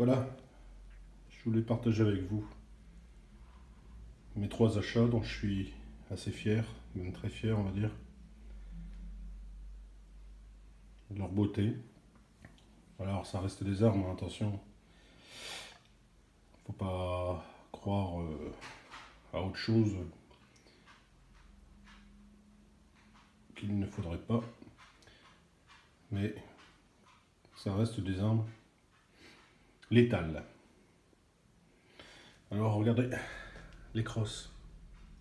Voilà, je voulais partager avec vous mes 3 achats dont je suis assez fier, même très fier on va dire, de leur beauté. Voilà, alors ça reste des armes, hein, attention, faut pas croire à autre chose qu'il ne faudrait pas, mais ça reste des armes létales. Alors regardez, les crosses,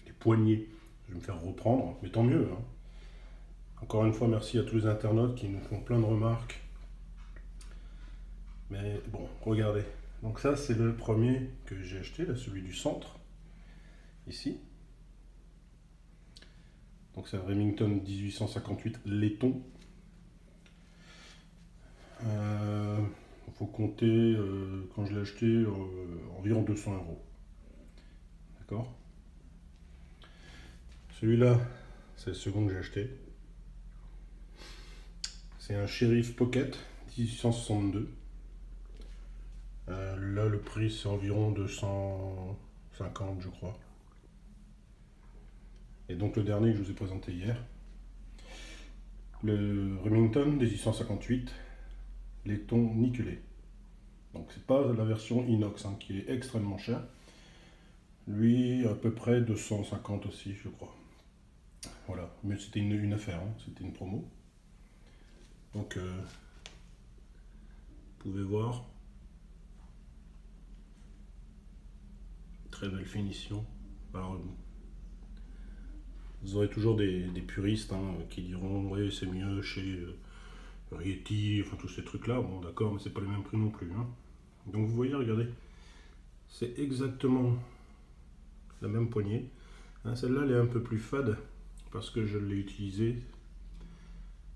les poignées, je vais me faire reprendre, mais tant mieux, hein. Encore une fois, merci à tous les internautes qui nous font plein de remarques. Mais bon, regardez. Donc ça, c'est le premier que j'ai acheté, là, celui du centre, ici. Donc c'est un Remington 1858 laiton. Il faut compter, quand je l'ai acheté, environ 200 €. D'accord? Celui-là, c'est le second que j'ai acheté. C'est un Sheriff Pocket 1862. Là, le prix, c'est environ 250, je crois. Et donc le dernier que je vous ai présenté hier, le Remington 1858, laiton nickelé. Donc c'est pas la version inox, hein, qui est extrêmement chère. Lui, à peu près 250 aussi, je crois. Voilà, mais c'était une affaire, hein, c'était une promo. Donc, vous pouvez voir, très belle finition. Alors, vous aurez toujours des puristes, hein, qui diront oui c'est mieux chez Yeti, enfin tous ces trucs là. Bon d'accord, mais c'est pas les mêmes prix non plus, hein. Donc vous voyez, regardez, c'est exactement la même poignée, hein. Celle-là elle est un peu plus fade parce que je l'ai utilisée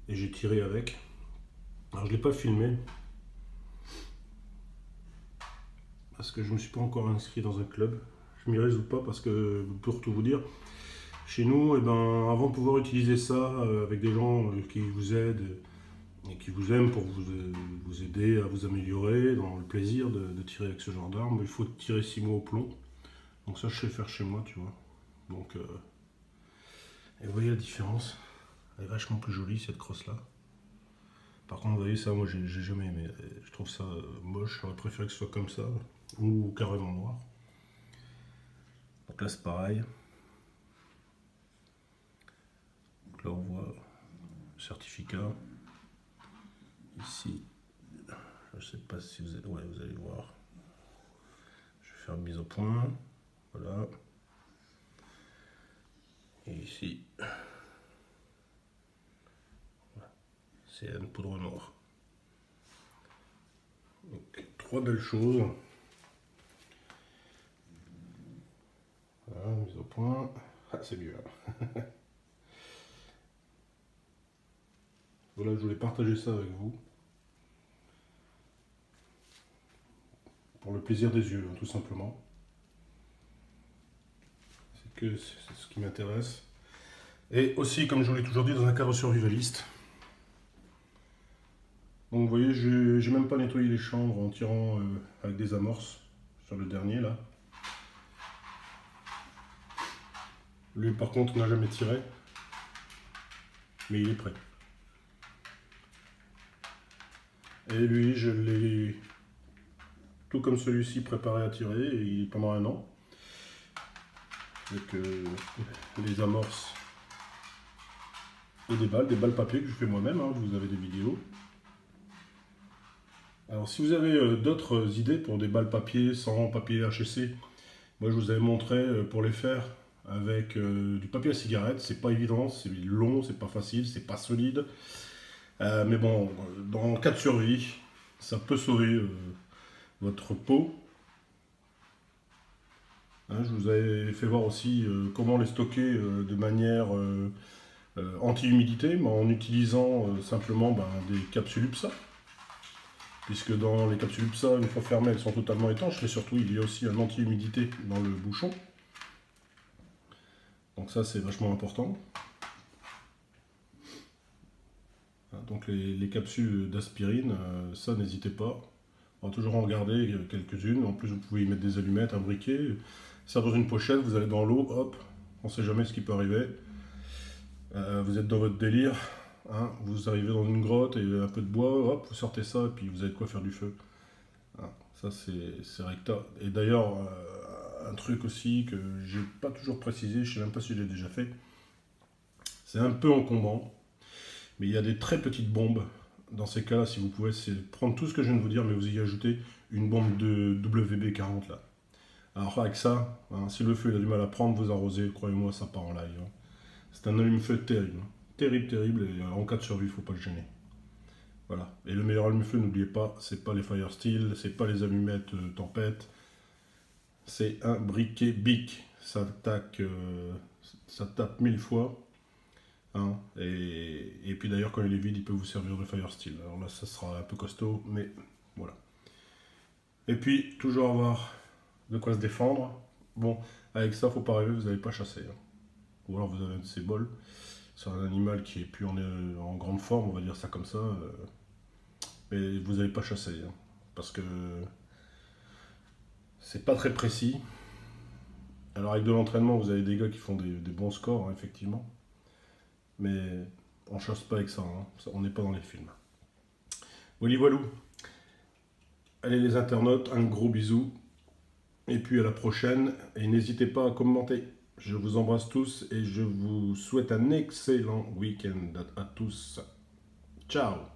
et j'ai tiré avec. Alors je l'ai pas filmé parce que je me suis pas encore inscrit dans un club. Je m'y résous pas parce que, pour tout vous dire, chez nous, eh ben, avant de pouvoir utiliser ça avec des gens qui vous aident et qui vous aiment pour vous aider à vous améliorer dans le plaisir de tirer avec ce genre d'arme, il faut tirer 6 mois au plomb. Donc ça, je sais faire chez moi, tu vois. Donc, et vous voyez la différence. Elle est vachement plus jolie, cette crosse-là. Par contre, vous voyez, ça, moi, j'ai jamais aimé. Je trouve ça moche. J'aurais préféré que ce soit comme ça, ou carrément noir. Donc là, c'est pareil. Donc là, on voit le certificat. Ici, je ne sais pas si vous allez, ouais, vous allez voir. Je vais faire une mise au point. Voilà. Et ici, c'est une poudre noire. Donc, 3 belles choses. Voilà, mise au point. Ah, c'est mieux. Voilà, je voulais partager ça avec vous. Pour le plaisir des yeux, hein, tout simplement. C'est ce qui m'intéresse. Et aussi, comme je vous l'ai toujours dit, dans un cadre survivaliste. Donc vous voyez, j'ai même pas nettoyé les chambres en tirant avec des amorces sur le dernier là. Lui par contre n'a jamais tiré, mais il est prêt. Et lui, je l'ai, tout comme celui-ci, préparé à tirer et pendant 1 an. Avec les amorces et des balles papier que je fais moi-même, hein, vous avez des vidéos. Alors si vous avez d'autres idées pour des balles papier sans papier HEC, moi je vous avais montré pour les faire avec du papier à cigarette. C'est pas évident, c'est long, c'est pas facile, c'est pas solide. Mais bon, dans cas de survie, ça peut sauver votre peau. Hein, je vous avais fait voir aussi comment les stocker de manière anti-humidité, mais en utilisant simplement des capsules UPSA. Puisque dans les capsules UPSA, une fois fermées, elles sont totalement étanches, mais surtout il y a aussi un anti-humidité dans le bouchon. Donc ça c'est vachement important. Donc les capsules d'aspirine, ça n'hésitez pas. On va toujours en garder quelques-unes. En plus, vous pouvez y mettre des allumettes, un briquet. Ça dans une pochette, vous allez dans l'eau, hop, on ne sait jamais ce qui peut arriver. Vous êtes dans votre délire, hein, vous arrivez dans une grotte et un peu de bois, hop, vous sortez ça et puis vous avez de quoi faire du feu. Hein, ça c'est recta. Et d'ailleurs, un truc aussi que j'ai pas toujours précisé, je sais même pas si j'ai déjà fait, c'est un peu encombrant, mais il y a des très petites bombes. Dans ces cas-là, si vous pouvez, c'est prendre tout ce que je viens de vous dire, mais vous y ajoutez une bombe de WB-40 là. Alors avec ça, hein, si le feu il a du mal à prendre, vous arrosez, croyez-moi, ça part en live. Hein. C'est un allume-feu terrible. Hein. Terrible, terrible, et en cas de survie, il ne faut pas le gêner. Voilà. Et le meilleur allume-feu, n'oubliez pas, c'est pas les Fire Steel, c'est pas les allumettes Tempête, c'est un briquet Bic. Ça tape 1000 fois. Hein. Et puis d'ailleurs, quand il est vide, il peut vous servir de Fire Steel. Alors là, ça sera un peu costaud, mais voilà. Et puis, toujours avoir de quoi se défendre. Bon, avec ça, faut pas rêver, vous n'allez pas chasser. Hein. Ou alors vous avez un de ces bols. C'est un animal qui est plus en grande forme, on va dire ça comme ça. Mais vous n'allez pas chasser. Hein, parce que c'est pas très précis. Alors avec de l'entraînement, vous avez des gars qui font des bons scores, hein, effectivement. Mais on chasse pas avec ça, hein. On n'est pas dans les films. Voilà, voilou. Allez les internautes, un gros bisou. Et puis à la prochaine. Et n'hésitez pas à commenter. Je vous embrasse tous et je vous souhaite un excellent week-end à tous. Ciao.